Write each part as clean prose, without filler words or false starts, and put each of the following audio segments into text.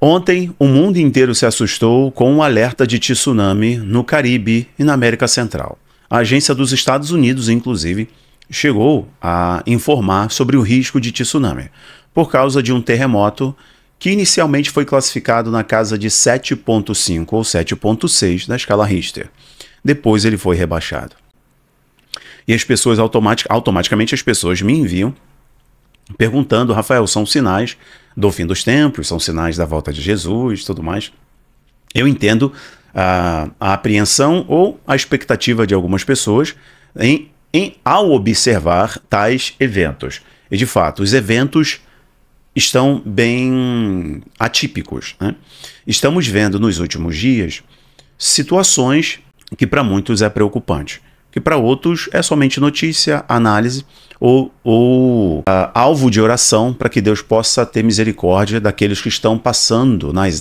Ontem, o mundo inteiro se assustou com um alerta de tsunami no Caribe e na América Central. A agência dos Estados Unidos, inclusive, chegou a informar sobre o risco de tsunami, por causa de um terremoto que inicialmente foi classificado na casa de 7,5 ou 7,6 da escala Richter. Depois ele foi rebaixado. E as pessoas, automaticamente as pessoas me enviam perguntando: Rafael, são sinais do fim dos tempos, são sinais da volta de Jesus, tudo mais. Eu entendo a apreensão ou a expectativa de algumas pessoas ao observar tais eventos. E, de fato, os eventos estão bem atípicos, né? Estamos vendo nos últimos dias situações que para muitos é preocupante, que para outros é somente notícia, análise ou alvo de oração para que Deus possa ter misericórdia daqueles que estão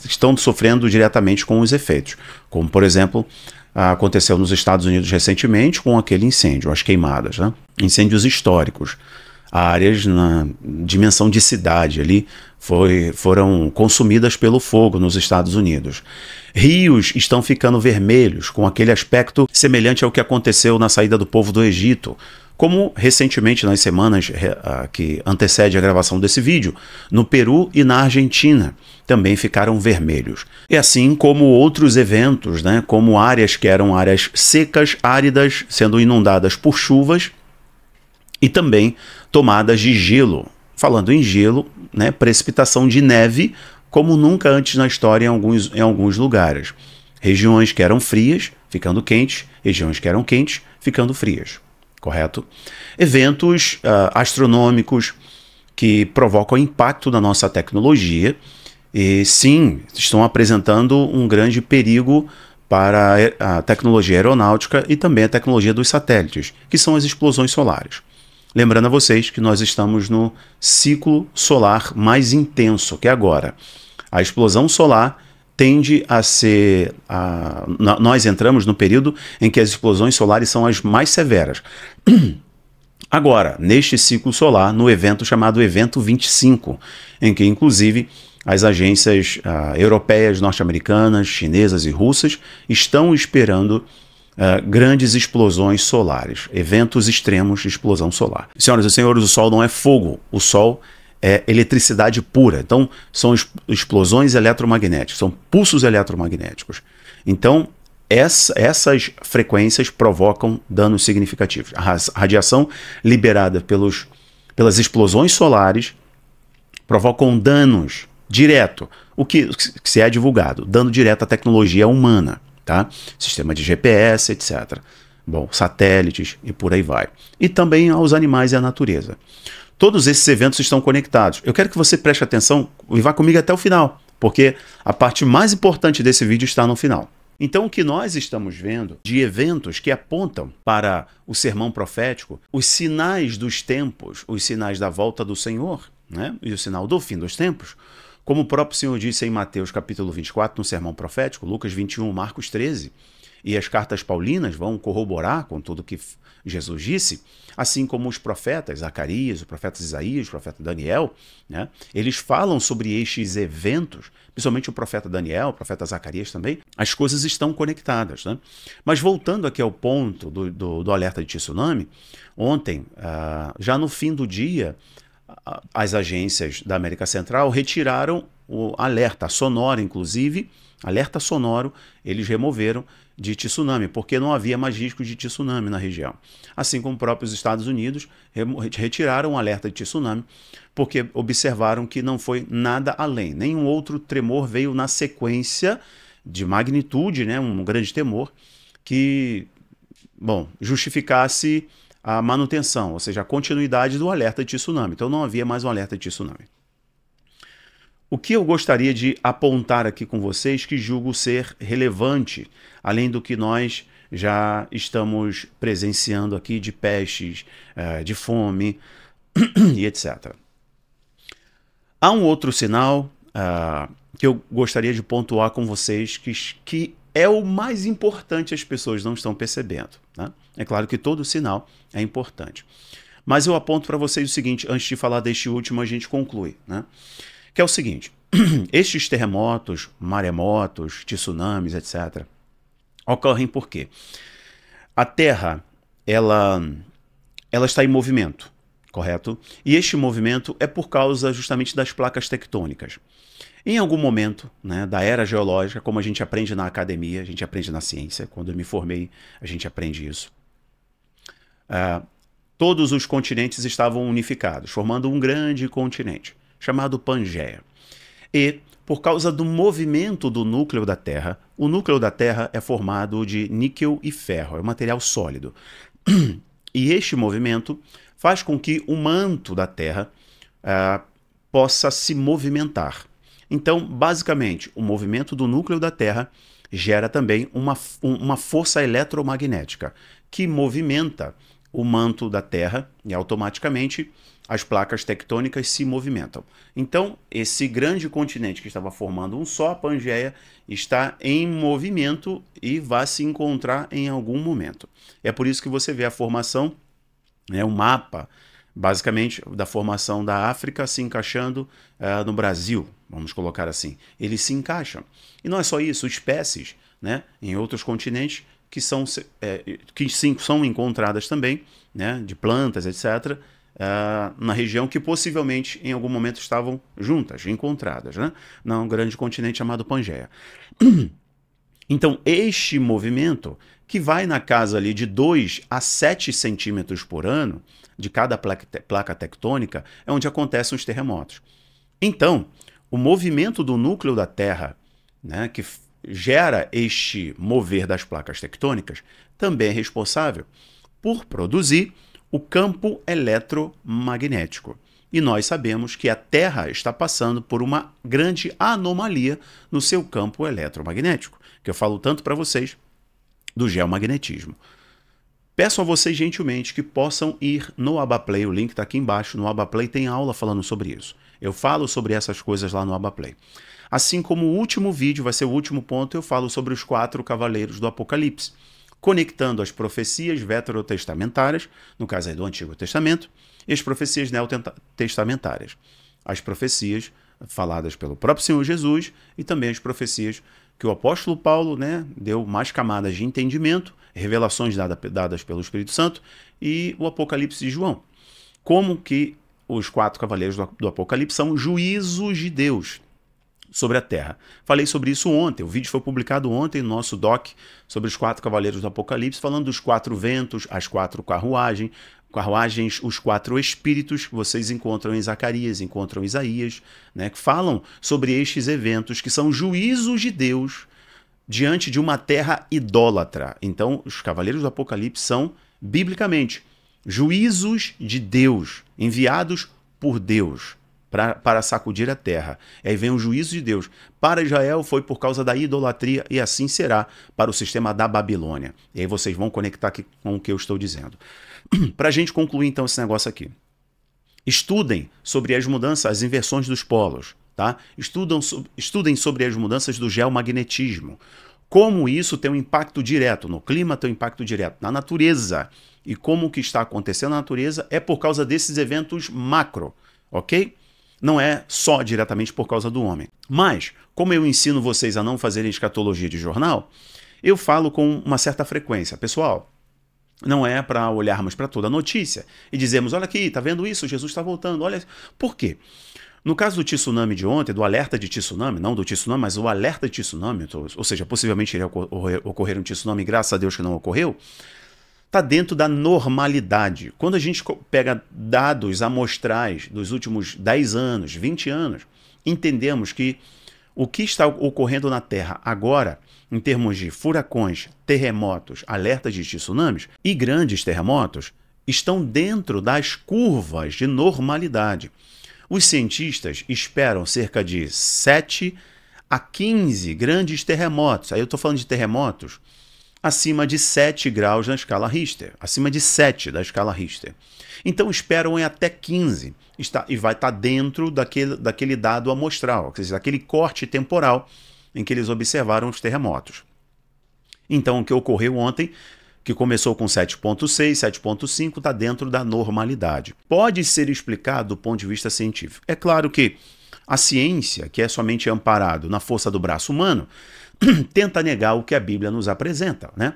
estão sofrendo diretamente com os efeitos. Como, por exemplo, aconteceu nos Estados Unidos recentemente com aquele incêndio, as queimadas, né? Incêndios históricos. Áreas na dimensão de cidade ali foram consumidas pelo fogo nos Estados Unidos. Rios estão ficando vermelhos, com aquele aspecto semelhante ao que aconteceu na saída do povo do Egito, como recentemente, nas semanas que antecedem a gravação desse vídeo, no Peru e na Argentina também ficaram vermelhos. E assim como outros eventos, né, como áreas que eram áreas secas, áridas, sendo inundadas por chuvas, e também tomadas de gelo. Falando em gelo, né, precipitação de neve, como nunca antes na história em alguns lugares. Regiões que eram frias, ficando quentes, regiões que eram quentes, ficando frias. Correto? Eventos astronômicos que provocam impacto na nossa tecnologia e, sim, estão apresentando um grande perigo para a tecnologia aeronáutica e também a tecnologia dos satélites, que são as explosões solares. Lembrando a vocês que nós estamos no ciclo solar mais intenso, que é agora. A explosão solar tende a ser... nós entramos no período em que as explosões solares são as mais severas. Agora, neste ciclo solar, no evento chamado Evento 25, em que, inclusive, as agências europeias, norte-americanas, chinesas e russas estão esperando grandes explosões solares, eventos extremos de explosão solar. Senhoras e senhores, o Sol não é fogo, o Sol é eletricidade pura. Então, são explosões eletromagnéticas, são pulsos eletromagnéticos. Então, essas frequências provocam danos significativos. A radiação liberada pelas explosões solares provocam danos direto, o que se é divulgado, dano direto à tecnologia humana. Tá? Sistema de GPS, etc. Bom, satélites e por aí vai. E também aos animais e à natureza. Todos esses eventos estão conectados. Eu quero que você preste atenção e vá comigo até o final, porque a parte mais importante desse vídeo está no final. Então, o que nós estamos vendo de eventos que apontam para o sermão profético, os sinais dos tempos, os sinais da volta do Senhor, né? E o sinal do fim dos tempos, como o próprio Senhor disse em Mateus capítulo 24, no sermão profético, Lucas 21, Marcos 13, e as cartas paulinas vão corroborar com tudo que Jesus disse, assim como os profetas, Zacarias, o profeta Isaías, o profeta Daniel, né, eles falam sobre estes eventos, principalmente o profeta Daniel, o profeta Zacarias também, as coisas estão conectadas. Né? Mas voltando aqui ao ponto do alerta de tsunami, ontem, já no fim do dia, as agências da América Central retiraram o alerta sonoro, inclusive, alerta sonoro, eles removeram de tsunami, porque não havia mais risco de tsunami na região. Assim como os próprios Estados Unidos retiraram o alerta de tsunami, porque observaram que não foi nada além. Nenhum outro tremor veio na sequência de magnitude, né, um grande temor, que, bom, justificasse a manutenção, ou seja, a continuidade do alerta de tsunami. Então não havia mais um alerta de tsunami. O que eu gostaria de apontar aqui com vocês, que julgo ser relevante, além do que nós já estamos presenciando aqui de pestes, de fome e etc. Há um outro sinal que eu gostaria de pontuar com vocês, que é o mais importante, as pessoas não estão percebendo. Né? É claro que todo sinal é importante. Mas eu aponto para vocês o seguinte, antes de falar deste último, a gente conclui. Né? Que é o seguinte, Estes terremotos, maremotos, tsunamis, etc., ocorrem por quê? A Terra, ela está em movimento, correto? E este movimento é por causa justamente das placas tectônicas. Em algum momento, né, da era geológica, como a gente aprende na academia, a gente aprende na ciência, quando eu me formei, a gente aprende isso. Todos os continentes estavam unificados, formando um grande continente, chamado Pangeia. E, por causa do movimento do núcleo da Terra, o núcleo da Terra é formado de níquel e ferro, é um material sólido. E este movimento faz com que o manto da Terra possa se movimentar. Então, basicamente, o movimento do núcleo da Terra gera também uma força eletromagnética que movimenta o manto da Terra e automaticamente as placas tectônicas se movimentam. Então, esse grande continente que estava formando um só, a Pangeia, está em movimento e vai se encontrar em algum momento. É por isso que você vê a formação, né, um mapa, basicamente, da formação da África se encaixando no Brasil, vamos colocar assim. Eles se encaixam. E não é só isso, espécies, né, em outros continentes que são encontradas também, né, de plantas, etc., na região que possivelmente em algum momento estavam juntas, encontradas, né, num grande continente chamado Pangeia. Então, este movimento, que vai na casa ali de 2 a 7 centímetros por ano, de cada placa tectônica, é onde acontecem os terremotos. Então, o movimento do núcleo da Terra, né, que gera este mover das placas tectônicas, também é responsável por produzir o campo eletromagnético. E nós sabemos que a Terra está passando por uma grande anomalia no seu campo eletromagnético, que eu falo tanto para vocês do geomagnetismo. Peço a vocês gentilmente que possam ir no Abaplay, o link está aqui embaixo, no Abaplay tem aula falando sobre isso. Eu falo sobre essas coisas lá no Abaplay. Assim como o último vídeo, vai ser o último ponto, eu falo sobre os 4 cavaleiros do Apocalipse, conectando as profecias veterotestamentárias, no caso aí do Antigo Testamento, e as profecias neotestamentárias. As profecias faladas pelo próprio Senhor Jesus e também as profecias que o apóstolo Paulo, né, deu mais camadas de entendimento, revelações dadas pelo Espírito Santo, e o Apocalipse de João. Como que os 4 cavaleiros do Apocalipse são juízos de Deus sobre a Terra. Falei sobre isso ontem, o vídeo foi publicado ontem no nosso doc sobre os 4 cavaleiros do Apocalipse, falando dos 4 ventos, as 4 carruagens, os 4 espíritos que vocês encontram em Zacarias, encontram em Isaías, né, que falam sobre estes eventos que são juízos de Deus diante de uma terra idólatra. Então, os cavaleiros do Apocalipse são, biblicamente, juízos de Deus, enviados por Deus para sacudir a terra. E aí vem o juízo de Deus. Para Israel foi por causa da idolatria e assim será para o sistema da Babilônia. E aí vocês vão conectar aqui com o que eu estou dizendo. Para a gente concluir então esse negócio aqui. Estudem sobre as mudanças, as inversões dos polos. Tá? Estudem sobre as mudanças do geomagnetismo. Como isso tem um impacto direto no clima, tem um impacto direto na natureza. E como o que está acontecendo na natureza é por causa desses eventos macro. Ok? Não é só diretamente por causa do homem. Mas, como eu ensino vocês a não fazerem escatologia de jornal, eu falo com uma certa frequência. Pessoal, não é para olharmos para toda a notícia e dizermos, olha aqui, tá vendo isso? Jesus está voltando, olha. Por quê? No caso do tsunami de ontem, do alerta de tsunami, não do tsunami, mas o alerta de tsunami, ou seja, possivelmente iria ocorrer um tsunami, graças a Deus que não ocorreu, está dentro da normalidade. Quando a gente pega dados amostrais dos últimos 10 anos, 20 anos, entendemos que o que está ocorrendo na Terra agora, em termos de furacões, terremotos, alertas de tsunamis e grandes terremotos, estão dentro das curvas de normalidade. Os cientistas esperam cerca de 7 a 15 grandes terremotos. Aí eu estou falando de terremotos acima de 7 graus na escala Richter, acima de 7 da escala Richter. Então esperam até 15 e vai estar dentro daquele dado amostral, quer dizer, daquele corte temporal em que eles observaram os terremotos. Então o que ocorreu ontem, que começou com 7.6, 7.5, está dentro da normalidade. Pode ser explicado do ponto de vista científico. É claro que A ciência, que é somente amparado na força do braço humano, tenta negar o que a Bíblia nos apresenta, né?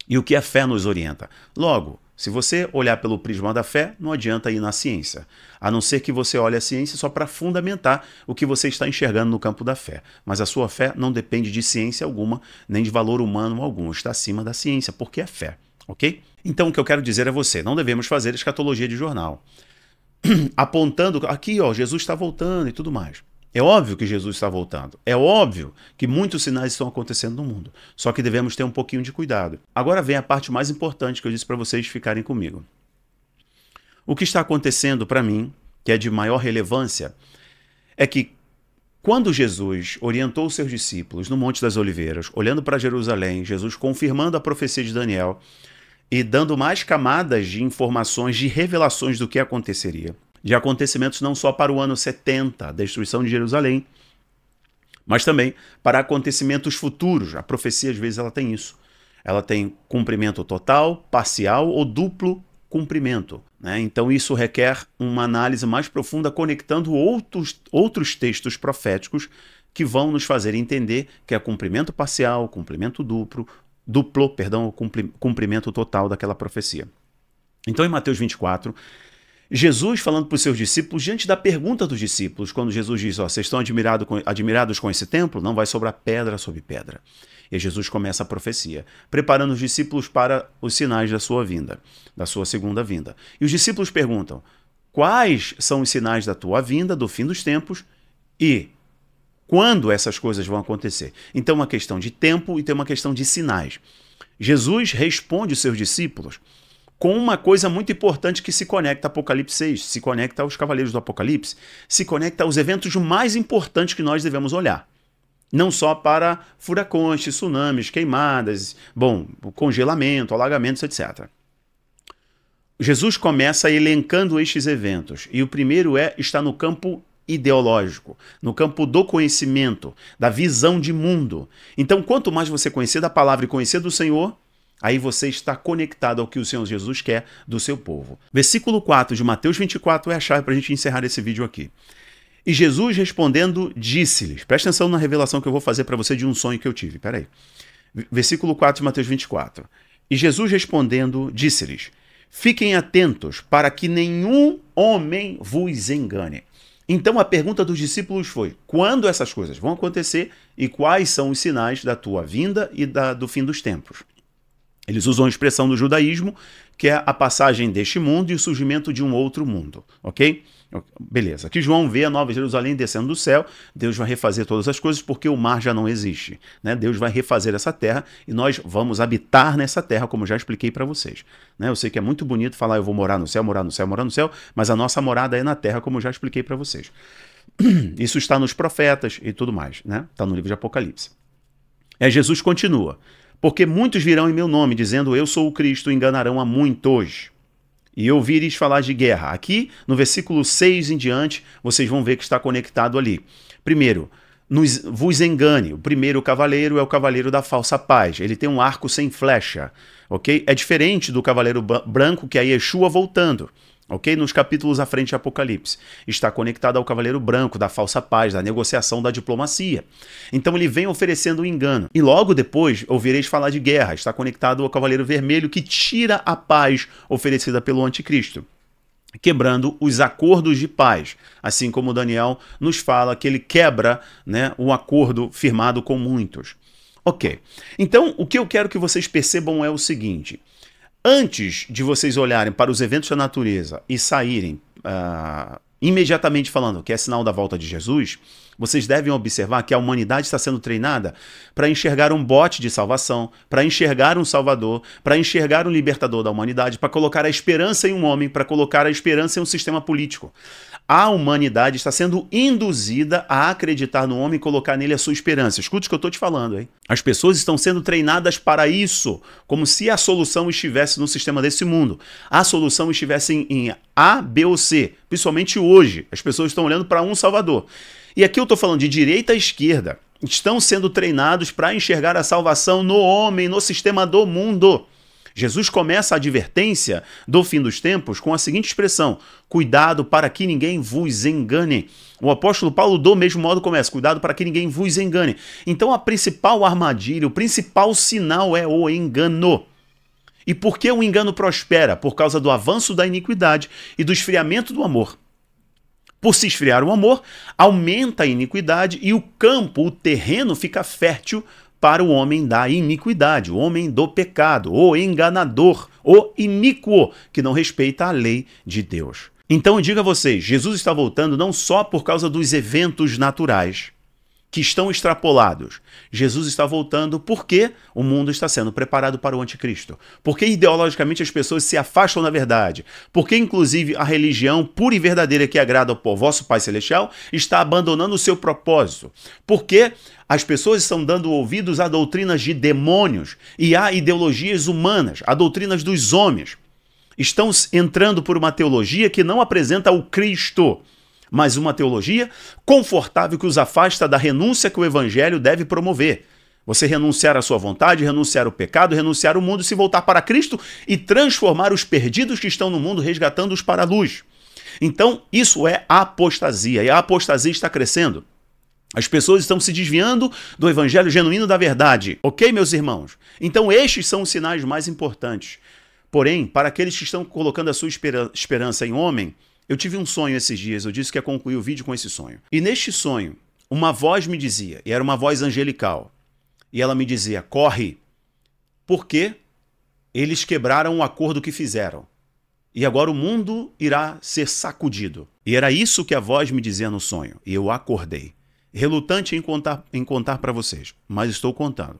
E o que a fé nos orienta. Logo, se você olhar pelo prisma da fé, não adianta ir na ciência. A não ser que você olhe a ciência só para fundamentar o que você está enxergando no campo da fé. Mas a sua fé não depende de ciência alguma, nem de valor humano algum. Está acima da ciência, porque é fé. Ok? Então o que eu quero dizer a você, não devemos fazer escatologia de jornal. Apontando, aqui ó, Jesus está voltando e tudo mais. É óbvio que Jesus está voltando. É óbvio que muitos sinais estão acontecendo no mundo. Só que devemos ter um pouquinho de cuidado. Agora vem a parte mais importante que eu disse para vocês ficarem comigo. O que está acontecendo para mim, que é de maior relevância, é que quando Jesus orientou os seus discípulos no Monte das Oliveiras, olhando para Jerusalém, Jesus confirmando a profecia de Daniel e dando mais camadas de informações, de revelações do que aconteceria, de acontecimentos não só para o ano 70, a destruição de Jerusalém, mas também para acontecimentos futuros. A profecia, às vezes, ela tem isso. Ela tem cumprimento total, parcial ou duplo cumprimento, né? Então isso requer uma análise mais profunda, conectando outros textos proféticos que vão nos fazer entender que é cumprimento parcial, cumprimento duplo, cumprimento total daquela profecia. Então em Mateus 24, Jesus falando para os seus discípulos, diante da pergunta dos discípulos, quando Jesus diz, ó, vocês estão admirados com esse templo? Não vai sobrar pedra sobre pedra. E Jesus começa a profecia, preparando os discípulos para os sinais da sua vinda, da sua segunda vinda. E os discípulos perguntam, quais são os sinais da tua vinda, do fim dos tempos, e quando essas coisas vão acontecer? Então, uma questão de tempo e tem uma questão de sinais. Jesus responde os seus discípulos com uma coisa muito importante que se conecta a Apocalipse 6, se conecta aos Cavaleiros do Apocalipse, se conecta aos eventos mais importantes que nós devemos olhar. Não só para furacões, tsunamis, queimadas, bom, congelamento, alagamentos, etc. Jesus começa elencando estes eventos, e o primeiro está no campo ideológico, no campo do conhecimento, da visão de mundo. Então, quanto mais você conhecer da palavra e conhecer do Senhor, aí você está conectado ao que o Senhor Jesus quer do seu povo. Versículo 4 de Mateus 24 é a chave para a gente encerrar esse vídeo aqui. E Jesus respondendo, disse-lhes, presta atenção na revelação que eu vou fazer para você de um sonho que eu tive, peraí. Versículo 4 de Mateus 24. E Jesus respondendo, disse-lhes, fiquem atentos para que nenhum homem vos engane. Então a pergunta dos discípulos foi, quando essas coisas vão acontecer e quais são os sinais da tua vinda e do fim dos tempos? Eles usam a expressão do judaísmo, que é a passagem deste mundo e o surgimento de um outro mundo, ok? Beleza. Aqui João vê a Nova Jerusalém descendo do céu, Deus vai refazer todas as coisas porque o mar já não existe, né? Deus vai refazer essa terra e nós vamos habitar nessa terra, como já expliquei para vocês, né? Eu sei que é muito bonito falar eu vou morar no céu, morar no céu, morar no céu, mas a nossa morada é na terra, como já expliquei para vocês. Isso está nos profetas e tudo mais, né? Está no livro de Apocalipse. Jesus continua. Porque muitos virão em meu nome, dizendo, eu sou o Cristo, e enganarão a muitos. E ouvireis falar de guerra. Aqui, no versículo 6 em diante, vocês vão ver que está conectado ali. Primeiro, vos engane. O primeiro cavaleiro é o cavaleiro da falsa paz. Ele tem um arco sem flecha, ok? É diferente do cavaleiro branco, que é Yeshua voltando. Ok? Nos capítulos à frente de Apocalipse. Está conectado ao cavaleiro branco, da falsa paz, da negociação, da diplomacia. Então ele vem oferecendo um engano. E logo depois ouvireis falar de guerra. Está conectado ao cavaleiro vermelho que tira a paz oferecida pelo anticristo, quebrando os acordos de paz. Assim como Daniel nos fala que ele quebra, né, um acordo firmado com muitos. Ok. Então o que eu quero que vocês percebam é o seguinte. Antes de vocês olharem para os eventos da natureza e saírem imediatamente falando que é sinal da volta de Jesus, vocês devem observar que a humanidade está sendo treinada para enxergar um bote de salvação, para enxergar um salvador, para enxergar um libertador da humanidade, para colocar a esperança em um homem, para colocar a esperança em um sistema político. A humanidade está sendo induzida a acreditar no homem e colocar nele a sua esperança. Escute o que eu estou te falando, hein? As pessoas estão sendo treinadas para isso, como se a solução estivesse no sistema desse mundo. A solução estivesse em A, B ou C. Principalmente hoje, as pessoas estão olhando para um salvador. E aqui eu estou falando de direita à esquerda. Estão sendo treinados para enxergar a salvação no homem, no sistema do mundo. Jesus começa a advertência do fim dos tempos com a seguinte expressão: cuidado para que ninguém vos engane. O apóstolo Paulo, do mesmo modo, começa: cuidado para que ninguém vos engane. Então a principal armadilha, o principal sinal é o engano. E por que o engano prospera? Por causa do avanço da iniquidade e do esfriamento do amor. Por se esfriar o amor, aumenta a iniquidade e o campo, o terreno, fica fértil para o homem da iniquidade, o homem do pecado, o enganador, o iníquo, que não respeita a lei de Deus. Então eu digo a vocês, Jesus está voltando não só por causa dos eventos naturais que estão extrapolados. Jesus está voltando porque o mundo está sendo preparado para o anticristo. Porque ideologicamente as pessoas se afastam da verdade. Porque inclusive a religião pura e verdadeira que agrada ao vosso Pai Celestial está abandonando o seu propósito. Porque as pessoas estão dando ouvidos a doutrinas de demônios e a ideologias humanas, a doutrinas dos homens. Estão entrando por uma teologia que não apresenta o Cristo, mas uma teologia confortável que os afasta da renúncia que o evangelho deve promover. Você renunciar à sua vontade, renunciar ao pecado, renunciar ao mundo, se voltar para Cristo e transformar os perdidos que estão no mundo, resgatando-os para a luz. Então, isso é apostasia, e a apostasia está crescendo. As pessoas estão se desviando do evangelho genuíno da verdade. Ok, meus irmãos? Então, estes são os sinais mais importantes. Porém, para aqueles que estão colocando a sua esperança em homem, eu tive um sonho esses dias, eu disse que ia concluir o vídeo com esse sonho. E neste sonho, uma voz me dizia, e era uma voz angelical, e ela me dizia: corre, porque eles quebraram o acordo que fizeram. E agora o mundo irá ser sacudido. E era isso que a voz me dizia no sonho. E eu acordei, relutante em contar para vocês, mas estou contando.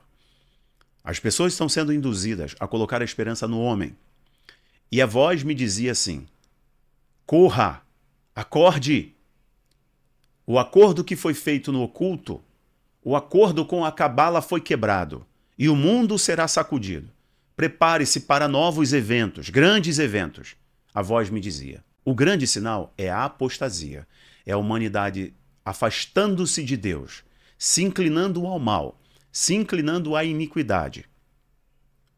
As pessoas estão sendo induzidas a colocar a esperança no homem. E a voz me dizia assim: corra, acorde. O acordo que foi feito no oculto, o acordo com a cabala foi quebrado e o mundo será sacudido. Prepare-se para novos eventos, grandes eventos. A voz me dizia. O grande sinal é a apostasia. É a humanidade afastando-se de Deus, se inclinando ao mal, se inclinando à iniquidade.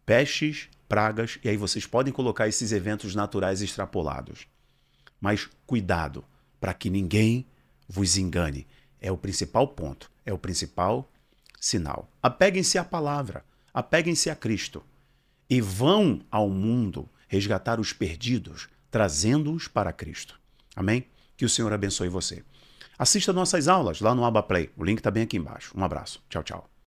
Pestes, pragas, e aí vocês podem colocar esses eventos naturais extrapolados. Mas cuidado, para que ninguém vos engane. É o principal ponto, é o principal sinal. Apeguem-se à palavra, apeguem-se a Cristo e vão ao mundo resgatar os perdidos, trazendo-os para Cristo. Amém? Que o Senhor abençoe você. Assista nossas aulas lá no Abaplay. O link está bem aqui embaixo. Um abraço. Tchau, tchau.